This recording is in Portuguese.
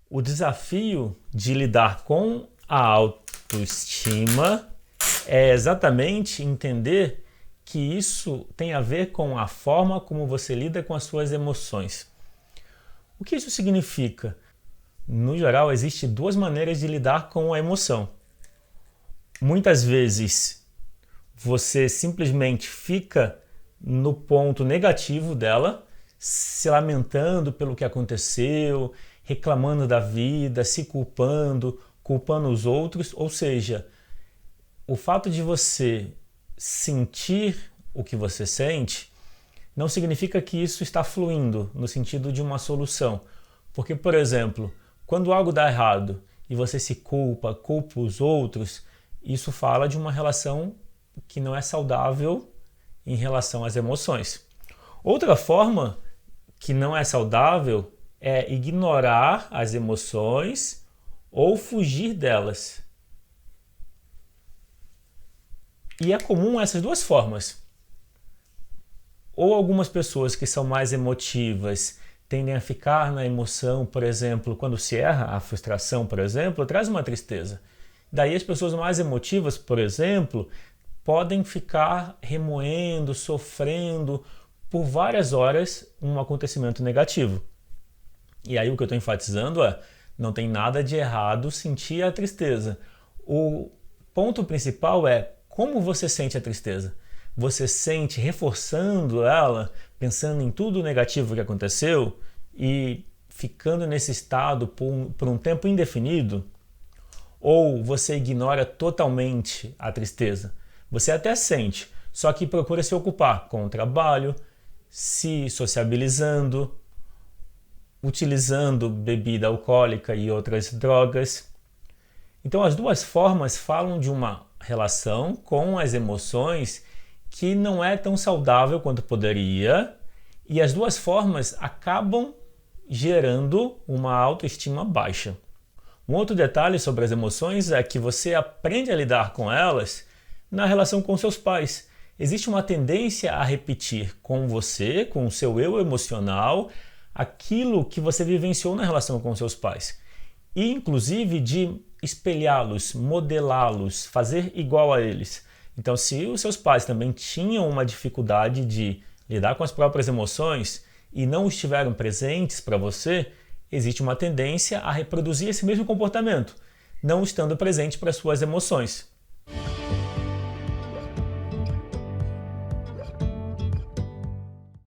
O desafio de lidar com a autoestima é exatamente entender que isso tem a ver com a forma como você lida com as suas emoções. O que isso significa? No geral, existem duas maneiras de lidar com a emoção. Muitas vezes você simplesmente fica no ponto negativo dela, se lamentando pelo que aconteceu, reclamando da vida, se culpando, culpando os outros. Ou seja, o fato de você sentir o que você sente não significa que isso está fluindo no sentido de uma solução. Porque, por exemplo, quando algo dá errado e você se culpa os outros, isso fala de uma relação que não é saudável em relação às emoções. Outra forma que não é saudável é ignorar as emoções ou fugir delas. E é comum essas duas formas. Ou algumas pessoas que são mais emotivas tendem a ficar na emoção, por exemplo, quando se erra, a frustração, por exemplo, traz uma tristeza. Daí as pessoas mais emotivas, por exemplo, podem ficar remoendo, sofrendo por várias horas um acontecimento negativo. E aí o que eu estou enfatizando é, não tem nada de errado sentir a tristeza. O ponto principal é como você sente a tristeza. Você sente reforçando ela, pensando em tudo negativo que aconteceu e ficando nesse estado por um tempo indefinido? Ou você ignora totalmente a tristeza? Você até sente, só que procura se ocupar com o trabalho, se sociabilizando, utilizando bebida alcoólica e outras drogas. Então as duas formas falam de uma relação com as emoções que não é tão saudável quanto poderia, e as duas formas acabam gerando uma autoestima baixa. Um outro detalhe sobre as emoções é que você aprende a lidar com elas na relação com seus pais. Existe uma tendência a repetir com você, com o seu eu emocional, aquilo que você vivenciou na relação com seus pais. E inclusive de espelhá-los, modelá-los, fazer igual a eles. Então, se os seus pais também tinham uma dificuldade de lidar com as próprias emoções e não estiveram presentes para você, existe uma tendência a reproduzir esse mesmo comportamento, não estando presente para suas emoções.